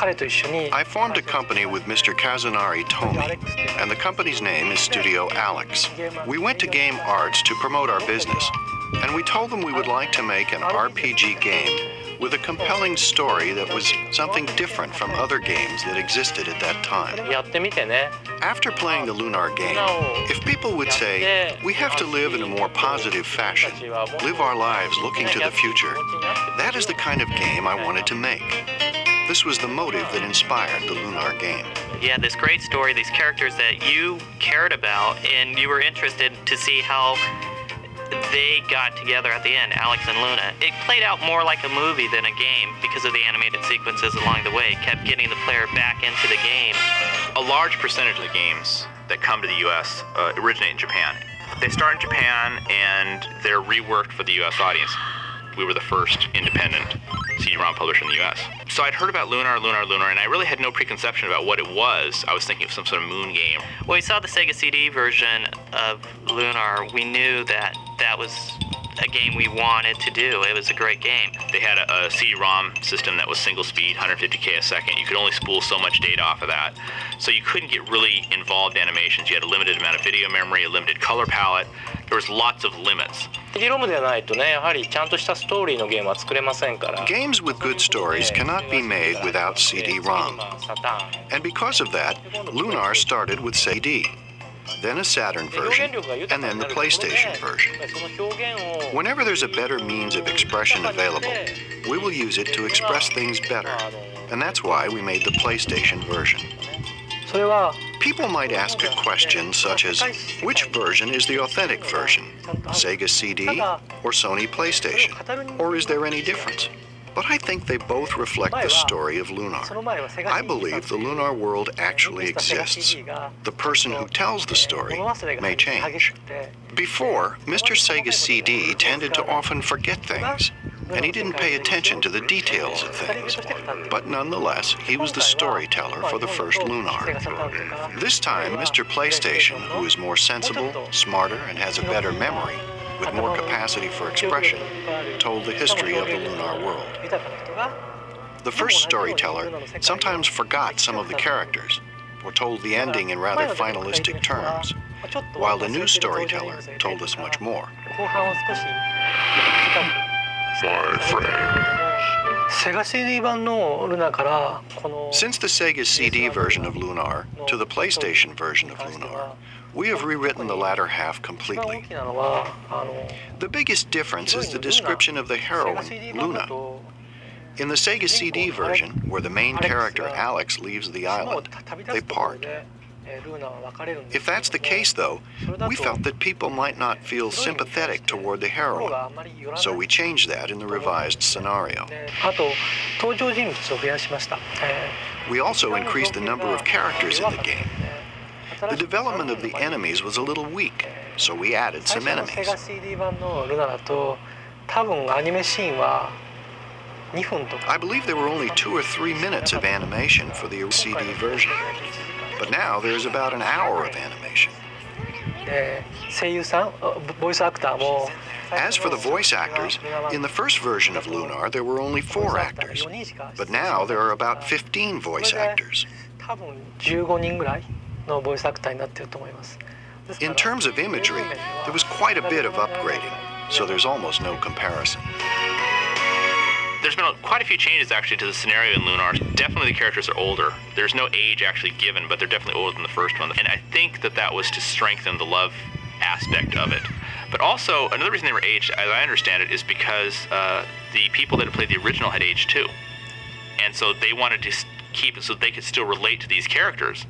I formed a company with Mr. Kazunari Tomi, and the company's name is Studio Alex. We went to Game Arts to promote our business, and we told them we would like to make an RPG game with a compelling story that was something different from other games that existed at that time. After playing the Lunar game, if people would say, we have to live in a more positive fashion, live our lives looking to the future, that is the kind of game I wanted to make. This was the motive that inspired the Lunar game. You had this great story, these characters that you cared about, and you were interested to see how they got together at the end, Alex and Luna. It played out more like a movie than a game because of the animated sequences along the way. It kept getting the player back into the game. A large percentage of the games that come to the US originate in Japan. They start in Japan and they're reworked for the US audience. We were the first independent CD-ROM publisher in the US. So I'd heard about Lunar, and I really had no preconception about what it was. I was thinking of some sort of moon game. When we saw the Sega CD version of Lunar, we knew that that was a game we wanted to do. It was a great game. They had a CD-ROM system that was single speed, 150K a second. You could only spool so much data off of that. So you couldn't get really involved animations. You had a limited amount of video memory, a limited color palette. There was lots of limits. Games with good stories cannot be made without CD-ROM. And because of that, Lunar started with CD, then a Saturn version, and then the PlayStation version. Whenever there's a better means of expression available, we will use it to express things better. And that's why we made the PlayStation version. People might ask a question such as, which version is the authentic version? Sega CD or Sony PlayStation? Or is there any difference? But I think they both reflect the story of Lunar. I believe the Lunar world actually exists. The person who tells the story may change. Before, Mr. Sega CD tended to often forget things, and he didn't pay attention to the details of things. But nonetheless, he was the storyteller for the first Lunar. This time, Mr. PlayStation, who is more sensible, smarter, and has a better memory, with more capacity for expression, told the history of the Lunar world. The first storyteller sometimes forgot some of the characters, or told the ending in rather finalistic terms, while the new storyteller told us much more. 5 frames. Since the Sega CD version of Lunar to the PlayStation version of Lunar, we have rewritten the latter half completely. The biggest difference is the description of the heroine, Luna. In the Sega CD version, where the main character, Alex, leaves the island, they part. If that's the case, though, we felt that people might not feel sympathetic toward the heroine, so we changed that in the revised scenario. We also increased the number of characters in the game. The development of the enemies was a little weak, so we added some enemies. I believe there were only 2 or 3 minutes of animation for the CD version. But now there's about an hour of animation. As for the voice actors, in the first version of Lunar there were only 4 actors, but now there are about 15 voice actors. In terms of imagery, there was quite a bit of upgrading, so there's almost no comparison. There's been quite a few changes actually to the scenario in Lunar. Definitely the characters are older. There's no age actually given, but they're definitely older than the first one. And I think that that was to strengthen the love aspect of it. But also, another reason they were aged, as I understand it, is because the people that had played the original had aged too. And so they wanted to keep it so they could still relate to these characters.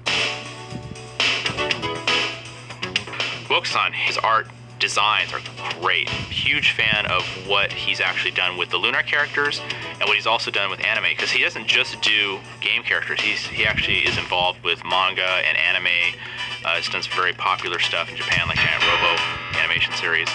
Bokusan, his art designs are great. Huge fan of what he's actually done with the Lunar characters and what he's also done with anime, because he doesn't just do game characters. He actually is involved with manga and anime. He's done some very popular stuff in Japan, like Giant Robo animation series.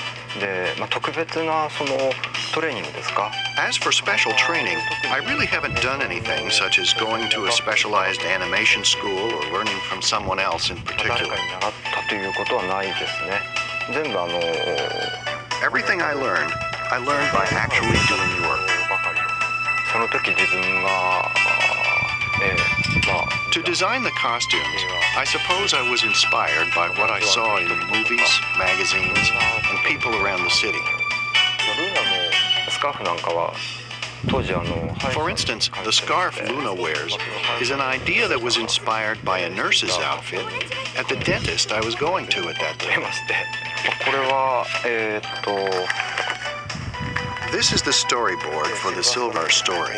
As for special training, I really haven't done anything such as going to a specialized animation school or learning from someone else in particular. Everything I learned by actually doing work. To design the costumes, I suppose I was inspired by what I saw in movies, magazines, and people around the city. For instance, the scarf Luna wears is an idea that was inspired by a nurse's outfit at the dentist I was going to at that time. This is the storyboard for the Silver story.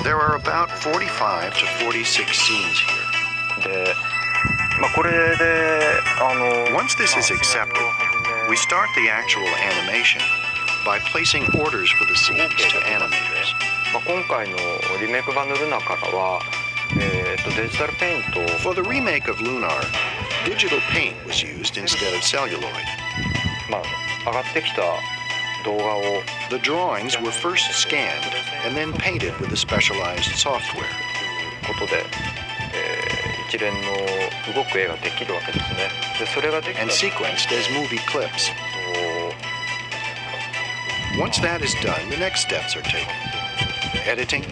There are about 45 to 46 scenes here. Once this is accepted, we start the actual animation by placing orders for the scenes to animators. For the remake of Lunar, digital paint was used instead of celluloid. The drawings were first scanned and then painted with a specialized software. And sequenced as movie clips. Once that is done, the next steps are taken. Editing,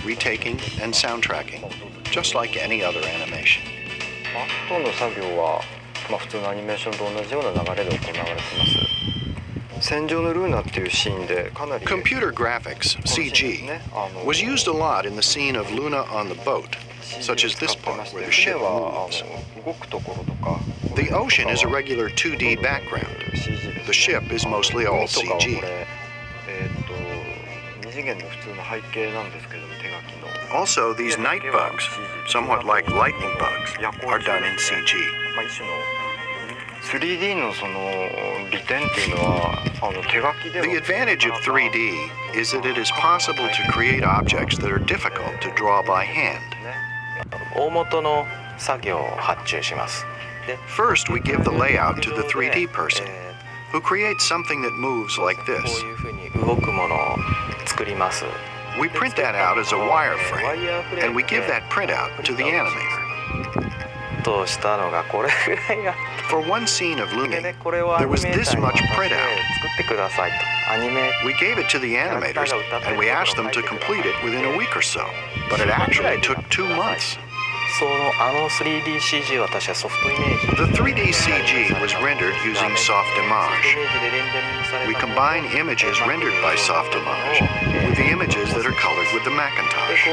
retaking, and soundtracking, just like any other animation. Computer graphics, CG, was used a lot in the scene of Luna on the boat, such as this part where the ship moves. The ocean is a regular 2D background. The ship is mostly all CG. Also, these night bugs, somewhat like lightning bugs, are done in CG. The advantage of 3D is that it is possible to create objects that are difficult to draw by hand. First, we give the layout to the 3D person, who creates something that moves like this. We print that out as a wireframe, and we give that printout to the animator. For one scene of Luna, there was this much printout. We gave it to the animators, and we asked them to complete it within a week or so, but it actually took 2 months. The 3D CG was rendered using Softimage. We combine images rendered by Softimage with the images that are colored with the Macintosh.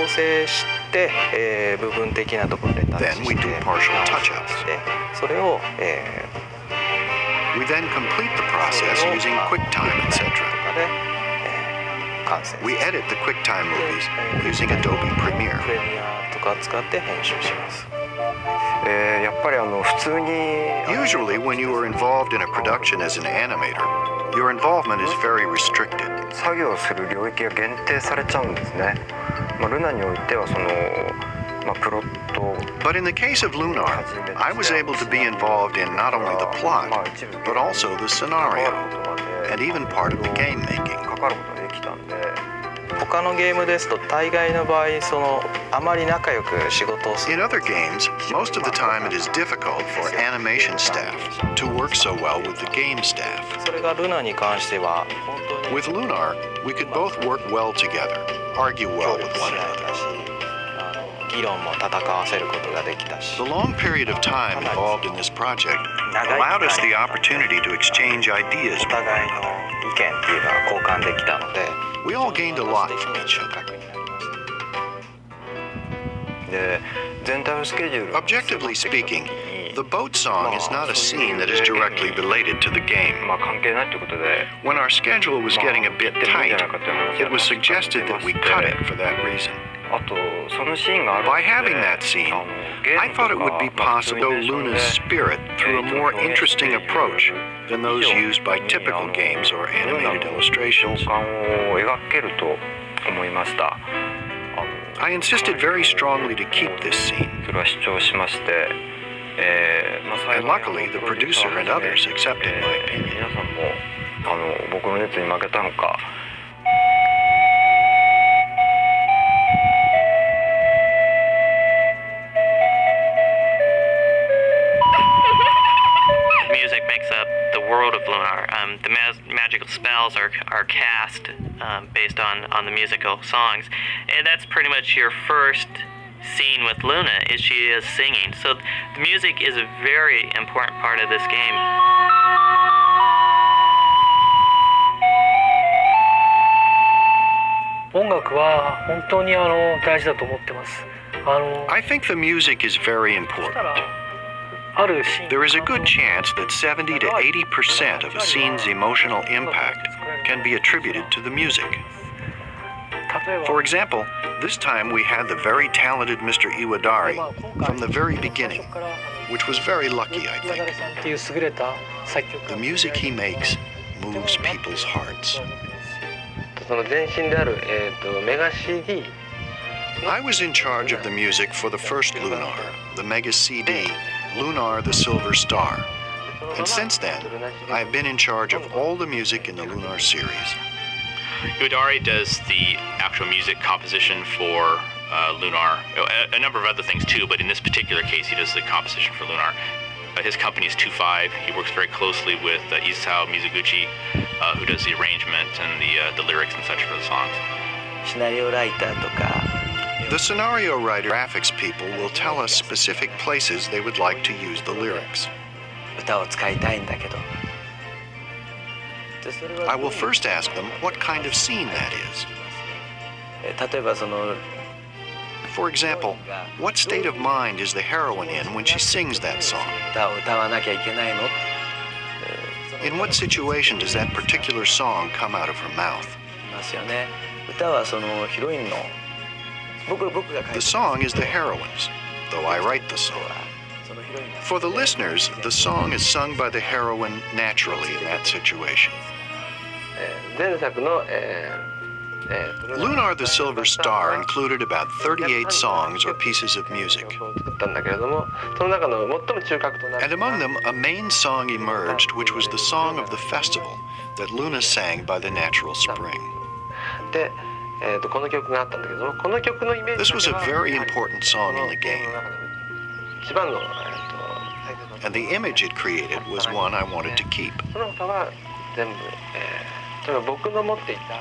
Then we do partial touch-ups. We then complete the process using QuickTime, etc. We edit the QuickTime movies using Adobe Premiere. Usually, when you are involved in a production as an animator, your involvement is very restricted. But in the case of Lunar, I was able to be involved in not only the plot, but also the scenario, and even part of the game making. In other games, most of the time it is difficult for animation staff to work so well with the game staff. With Lunar, we could both work well together, argue well with one another. The long period of time involved in this project allowed us the opportunity to exchange ideas with one another. We all gained a lot from each other. Objectively speaking, the boat song is not a scene that is directly related to the game. When our schedule was getting a bit tight, it was suggested that we cut it for that reason. By having that scene, I thought it would be possible to show Luna's spirit through a more interesting approach than those used by typical games or animated illustrations. I insisted very strongly to keep this scene. And luckily, the producer and others accepted my opinion. Music makes up the world of Lunar. The magical spells are cast based on the musical songs. And that's pretty much your first scene with Luna, is she is singing. So the music is a very important part of this game. I think the music is very important. There is a good chance that 70 to 80% of a scene's emotional impact can be attributed to the music. For example, this time we had the very talented Mr. Iwadari from the very beginning, which was very lucky, I think. The music he makes moves people's hearts. I was in charge of the music for the first Lunar, the Mega CD, Lunar the Silver Star. And since then, I have been in charge of all the music in the Lunar series. Iwadari does the actual music composition for Lunar, a number of other things too, but in this particular case, he does the composition for Lunar. His company is 2-5. He works very closely with Isao Mizuguchi, who does the arrangement and the lyrics and such for the songs. The scenario writer graphics people will tell us specific places they would like to use the lyrics. I will first ask them what kind of scene that is. For example, what state of mind is the heroine in when she sings that song? In what situation does that particular song come out of her mouth? The song is the heroine's, though I write the song. For the listeners, the song is sung by the heroine naturally in that situation. Lunar the Silver Star included about 38 songs or pieces of music. And among them, a main song emerged, which was the song of the festival that Luna sang by the natural spring. This was a very important song in the game. And the image it created was one I wanted to keep.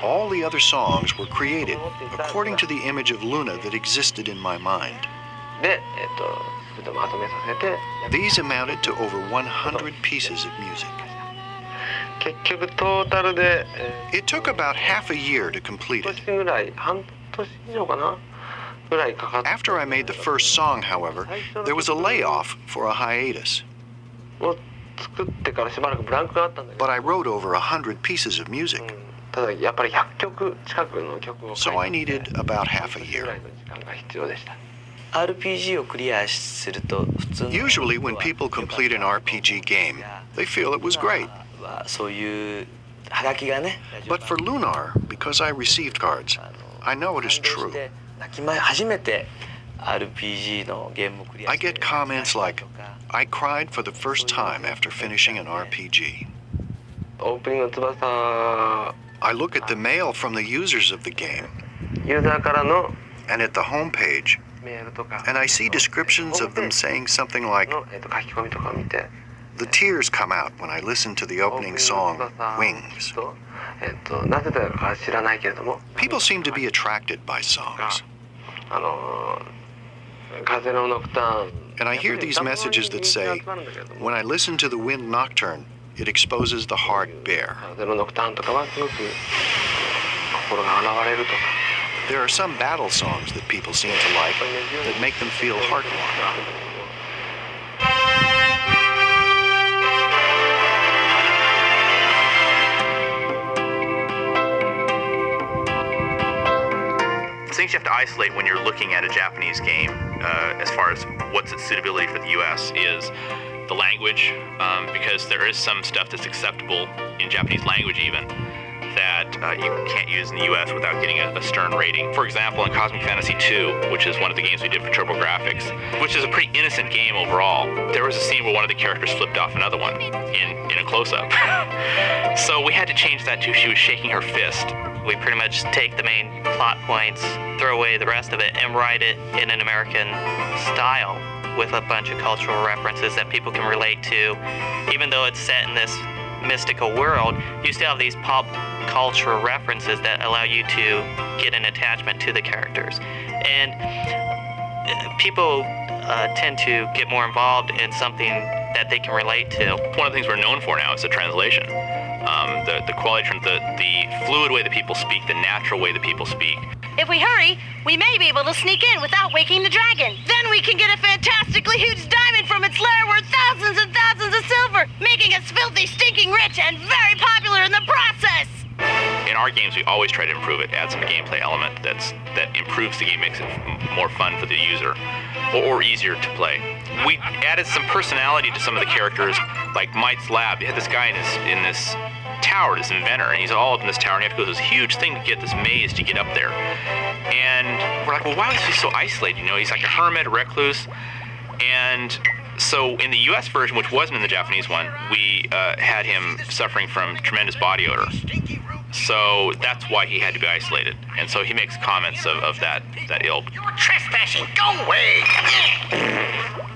All the other songs were created according to the image of Luna that existed in my mind. These amounted to over 100 pieces of music. It took about half a year to complete it. After I made the first song, however, there was a layoff for a hiatus. But I wrote over 100 pieces of music. So I needed about half a year. Usually when people complete an RPG game, they feel it was great. But for Lunar, because I received cards, I know it is true. I get comments like, I cried for the first time after finishing an RPG. I look at the mail from the users of the game and at the home page, and I see descriptions of them saying something like, the tears come out when I listen to the opening song, Wings. People seem to be attracted by songs. And I hear these messages that say, when I listen to the Wind Nocturne, it exposes the heart bare. There are some battle songs that people seem to like that make them feel heartwarming. Things you have to isolate when you're looking at a Japanese game, as far as what's its suitability for the U.S., is the language, because there is some stuff that's acceptable in Japanese language even, that you can't use in the U.S. without getting a stern rating. For example, in Cosmic Fantasy II, which is one of the games we did for TurboGrafx, which is a pretty innocent game overall, there was a scene where one of the characters flipped off another one in a close-up. So we had to change that to she was shaking her fist. We pretty much take the main plot points, throw away the rest of it, and write it in an American style with a bunch of cultural references that people can relate to, even though it's set in this mystical world, you still have these pop cultural references that allow you to get an attachment to the characters. And people tend to get more involved in something that they can relate to. One of the things we're known for now is the translation. The quality, the fluid way that people speak, the natural way that people speak. If we hurry, we may be able to sneak in without waking the dragon. Then we can get a fantastically huge diamond from its lair worth thousands and thousands of silver, making us filthy, stinking rich and very popular in the process. In our games, we always try to improve it, add some gameplay element that improves the game, makes it more fun for the user, or easier to play. We added some personality to some of the characters, like Mite's Lab. You had this guy in this tower, this inventor, and he's all up in this tower, and you have to go through this huge thing to get this maze to get up there. And we're like, well, why was he so isolated? You know, he's like a hermit, a recluse. And so in the US version, which wasn't in the Japanese one, we had him suffering from tremendous body odor. So that's why he had to be isolated. And so he makes comments of that ilk. You're trespassing, go away!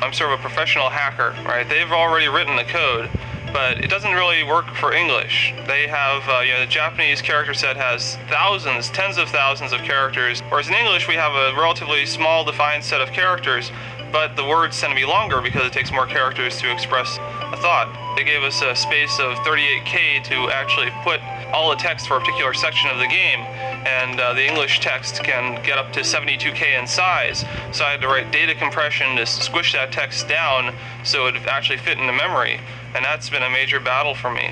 I'm sort of a professional hacker, right? They've already written the code, but it doesn't really work for English. They have, the Japanese character set has thousands, tens of thousands of characters, whereas in English we have a relatively small defined set of characters, but the words tend to be longer because it takes more characters to express a thought. They gave us a space of 38K to actually put all the text for a particular section of the game, and the English text can get up to 72K in size, so I had to write data compression to squish that text down so it would actually fit into memory, and that's been a major battle for me.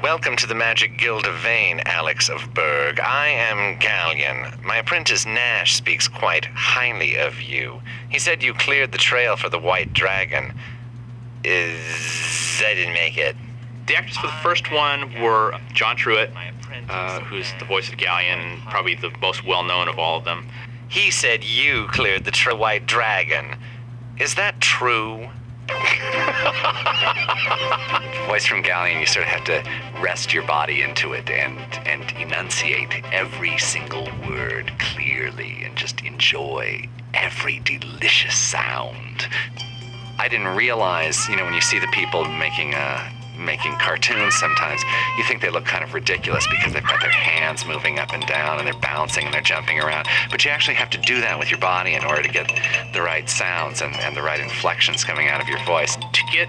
Welcome to the Magic Guild of Vane, Alex of Berg. I am Galleon. My apprentice Nash speaks quite highly of you. He said you cleared the trail for the White Dragon. I didn't make it. The actors for the first one were John Truitt, who's the voice of Galleon, and probably the most well-known of all of them. He said you cleared the White Dragon. Is that true? Voice from Galleon, you sort of have to rest your body into it and enunciate every single word clearly and just enjoy every delicious sound. I didn't realize, when you see the people making cartoons sometimes, you think they look kind of ridiculous because they've got their hands moving up and down and they're bouncing and they're jumping around. But you actually have to do that with your body in order to get the right sounds and the right inflections coming out of your voice. To get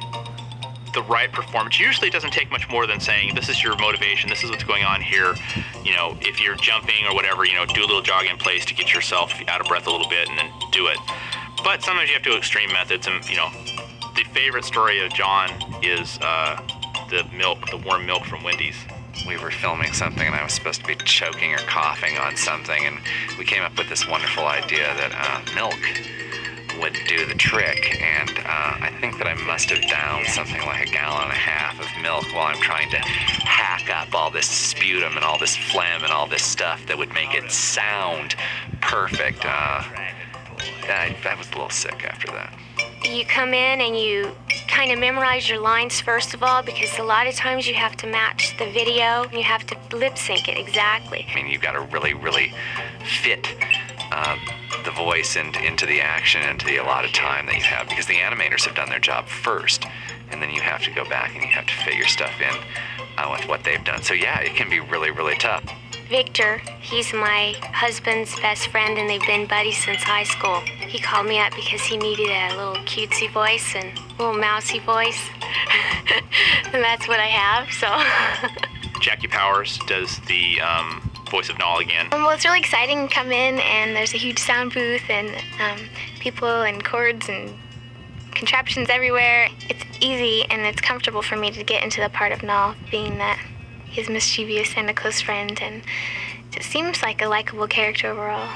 the right performance, usually it doesn't take much more than saying, this is your motivation, this is what's going on here. If you're jumping or whatever, do a little jog in place to get yourself out of breath a little bit and then do it. But sometimes you have to do extreme methods, and the favorite story of John is the warm milk from Wendy's. We were filming something and I was supposed to be choking or coughing on something, and we came up with this wonderful idea that milk would do the trick, and I think that I must have downed something like 1.5 gallons of milk while I'm trying to hack up all this sputum and all this phlegm and all this stuff that would make it sound perfect. I was a little sick after that. You come in and you kind of memorize your lines first of all, because a lot of times you have to match the video and you have to lip sync it exactly. I mean, you've got to really, really fit the voice into the action and to the allotted time that you have, because the animators have done their job first, and then you have to go back and you have to fit your stuff in with what they've done. So yeah, it can be really, really tough. Victor, he's my husband's best friend and they've been buddies since high school. He called me up because he needed a little cutesy voice and a little mousy voice. And that's what I have, so. Jackie Powers does the voice of Null again. Well, it's really exciting to come in and there's a huge sound booth and people and cords and contraptions everywhere. It's easy and it's comfortable for me to get into the part of Null, being that he's mischievous and a close friend, and it seems like a likable character overall.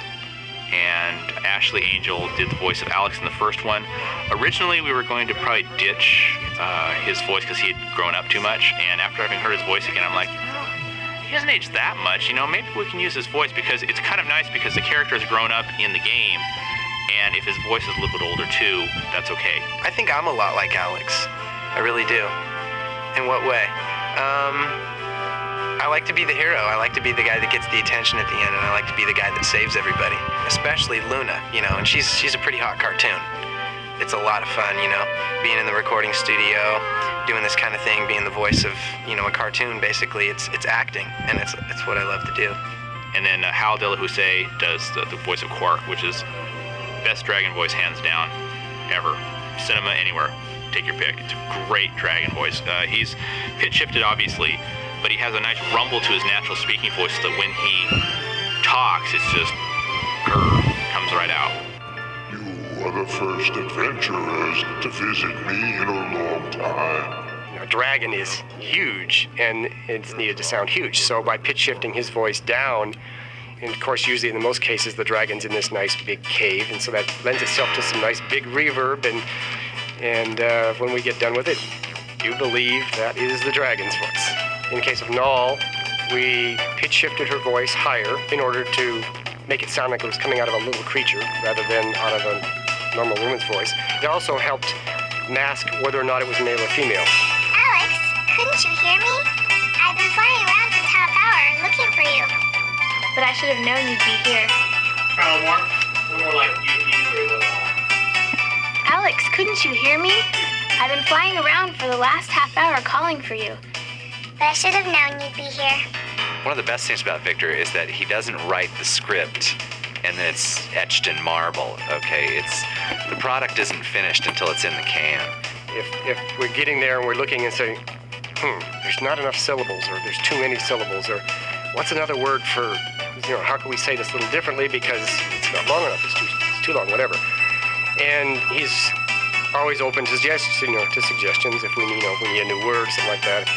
And Ashley Angel did the voice of Alex in the first one. Originally, we were going to probably ditch his voice because he had grown up too much, and after having heard his voice again, I'm like, he doesn't age that much, maybe we can use his voice, because it's kind of nice because the character has grown up in the game, and if his voice is a little bit older too, that's okay. I think I'm a lot like Alex. I really do. In what way? I I like to be the hero. I like to be the guy that gets the attention at the end, and I like to be the guy that saves everybody, especially Luna, you know, and she's a pretty hot cartoon. It's a lot of fun, you know, being in the recording studio, doing this kind of thing, being the voice of, you know, a cartoon. Basically, it's acting, and it's what I love to do. And then Hal De La Houssaye does the voice of Quark, which is best dragon voice hands down ever. Cinema anywhere, take your pick. It's a great dragon voice. He's pitch shifted, obviously, but he has a nice rumble to his natural speaking voice so that when he talks, it's just comes right out. You are the first adventurers to visit me in a long time. A dragon is huge, and it's needed to sound huge. So by pitch shifting his voice down, and of course, usually in most cases, the dragon's in this nice big cave, and so that lends itself to some nice big reverb. And when we get done with it, you believe that is the dragon's voice. In the case of Null, we pitch shifted her voice higher in order to make it sound like it was coming out of a little creature rather than out of a normal woman's voice. It also helped mask whether or not it was male or female. Alex, couldn't you hear me? I've been flying around for half hour looking for you. But I should have known you'd be here. A little more like you knew where he was. Alex, couldn't you hear me? I've been flying around for the last half hour calling for you. But I should have known you'd be here. One of the best things about Victor is that he doesn't write the script and then it's etched in marble, okay? The product isn't finished until it's in the can. If we're getting there and we're looking and saying, there's not enough syllables, or there's too many syllables, or what's another word for, you know, how can we say this a little differently because it's not long enough, it's too long, whatever. And he's always open to suggestions, you know, to suggestions if we need a new word, something like that.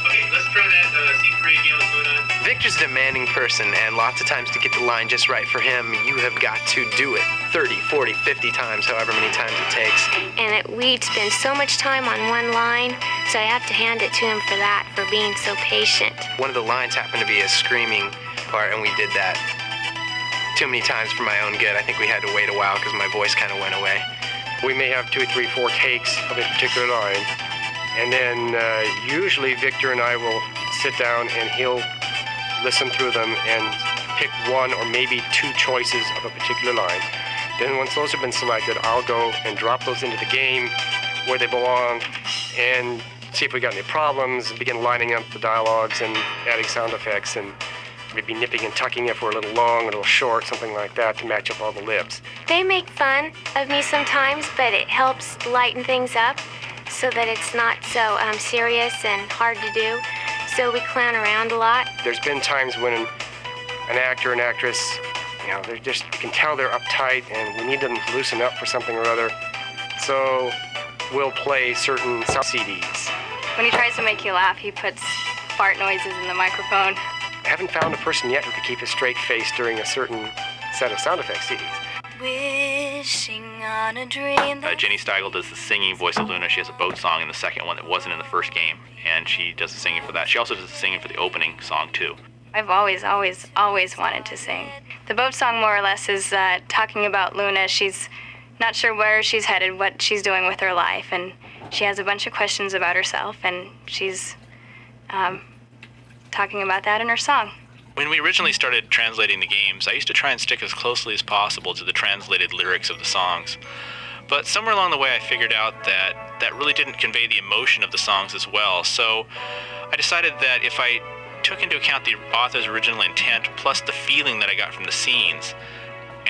Okay, let's try that scene 3 again with Luna. Victor's a demanding person, and lots of times to get the line just right for him, you have got to do it 30, 40, 50 times, however many times it takes. And we'd spend so much time on one line, so I have to hand it to him for that, for being so patient. One of the lines happened to be a screaming part, and we did that too many times for my own good. I think we had to wait a while because my voice kind of went away. We may have 2, 3, 4 takes of a particular line, and then usually Victor and I will sit down and he'll listen through them and pick 1 or maybe 2 choices of a particular line. Then once those have been selected, I'll go and drop those into the game where they belong and see if we got any problems, and begin lining up the dialogues and adding sound effects and maybe nipping and tucking if we're a little long, a little short, something like that to match up all the lips. They make fun of me sometimes, but it helps lighten things up so that it's not so serious and hard to do. So we clown around a lot. There's been times when an actor and actress, you know, you can tell they're uptight and we need them to loosen up for something or other. So we'll play certain CDs. When he tries to make you laugh, he puts fart noises in the microphone. I haven't found a person yet who could keep a straight face during a certain set of sound effects CDs. Wishing on a dream. Jenny Steigel does the singing voice of Luna. She has a boat song in the second one that wasn't in the first game, and she does the singing for that. She also does the singing for the opening song, too. I've always wanted to sing. The boat song, more or less, is talking about Luna. She's not sure where she's headed, what she's doing with her life, and she has a bunch of questions about herself, and she's talking about that in her song. When we originally started translating the games, I used to try and stick as closely as possible to the translated lyrics of the songs. But somewhere along the way I figured out that really didn't convey the emotion of the songs as well. So I decided that if I took into account the author's original intent plus the feeling that I got from the scenes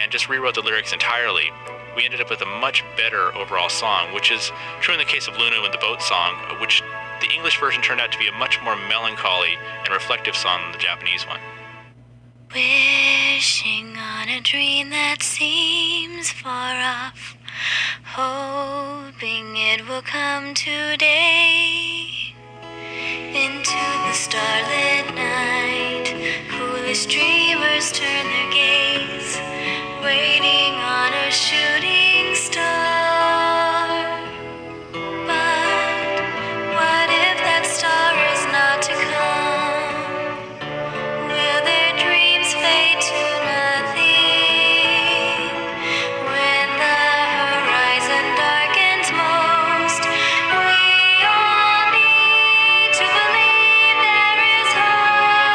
and just rewrote the lyrics entirely, we ended up with a much better overall song, which is true in the case of Luna with the boat song, which the English version turned out to be a much more melancholy and reflective song than the Japanese one. Wishing on a dream that seems far off, hoping it will come today. Into the starlit night, foolish dreamers turn their gaze, waiting on a shooting star. But what if that star is not to come? Will their dreams fade to nothing when the horizon darkens most? We all need to believe there is hope.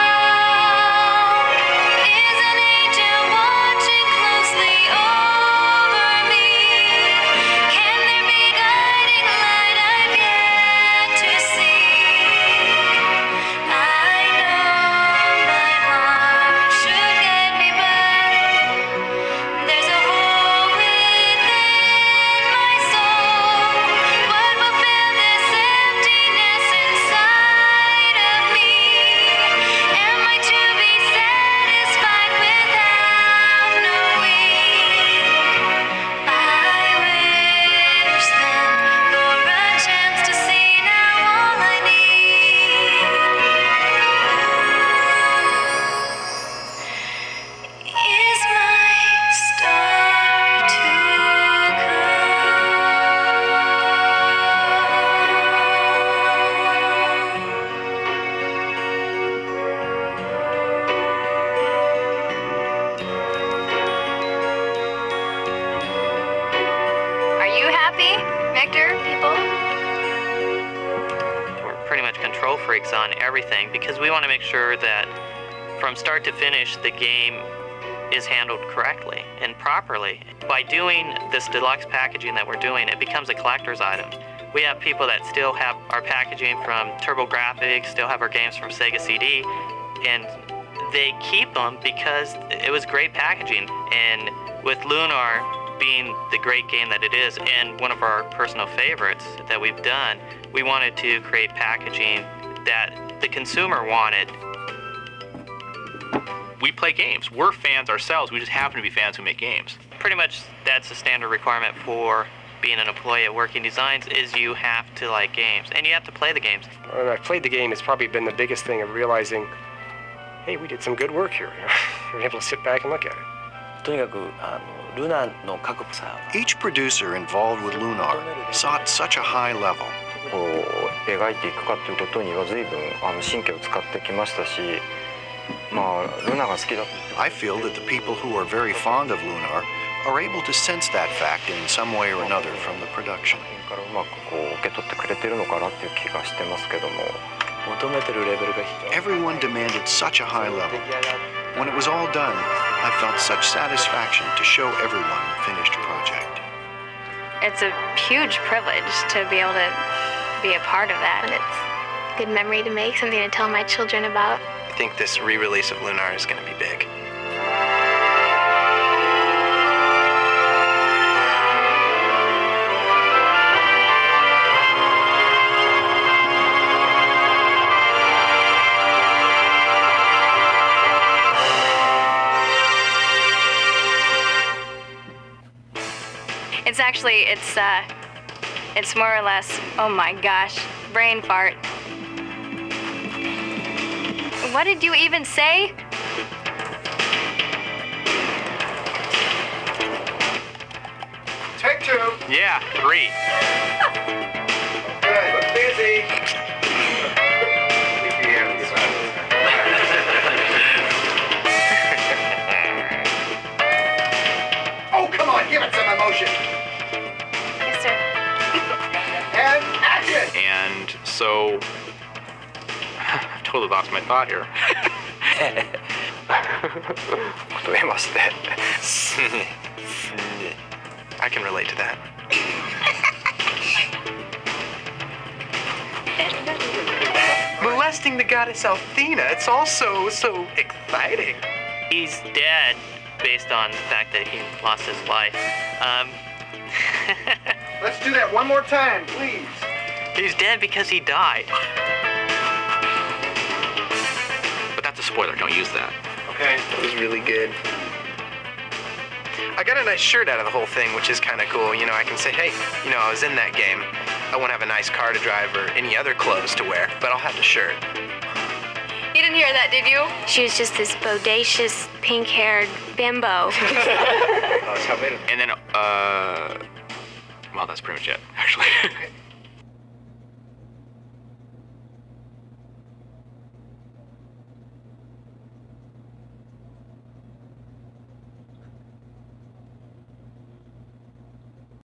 checks on everything because we want to make sure that from start to finish the game is handled correctly and properly. By doing this deluxe packaging that we're doing, it becomes a collector's item. We have people that still have our packaging from TurboGrafx, still have our games from Sega CD, and they keep them because it was great packaging. And with Lunar being the great game that it is and one of our personal favorites that we've done, we wanted to create packaging that the consumer wanted. We play games. We're fans ourselves. We just happen to be fans who make games. Pretty much that's a standard requirement for being an employee at Working Designs is you have to like games and you have to play the games. When I played the game, it's probably been the biggest thing of realizing, hey, we did some good work here. We're able to sit back and look at it. Each producer involved with Lunar sought such a high level. I feel that the people who are very fond of Lunar are able to sense that fact in some way or another from the production. Everyone demanded such a high level. When it was all done, I felt such satisfaction to show everyone the finished project. It's a huge privilege to be able to be a part of that. And it's a good memory to make, something to tell my children about. I think this re-release of Lunar is going to be big. It's more or less, oh my gosh, brain fart. What did you even say? Take two. Yeah, 3. Okay, look busy. Oh, come on, give it some emotion. Yes, sir. And action. And so, I totally lost my thought here. I can relate to that. Molesting the goddess Athena, it's also so exciting. He's dead based on the fact that he lost his life. Let's do that one more time, please. He's dead because he died. But that's a spoiler, don't use that. Okay. That was really good. I got a nice shirt out of the whole thing, which is kind of cool. You know, I can say, hey, you know, I was in that game. I won't have a nice car to drive or any other clothes to wear, but I'll have the shirt. You didn't hear that, did you? She was just this bodacious, pink-haired bimbo. And then, well, that's pretty much it, actually.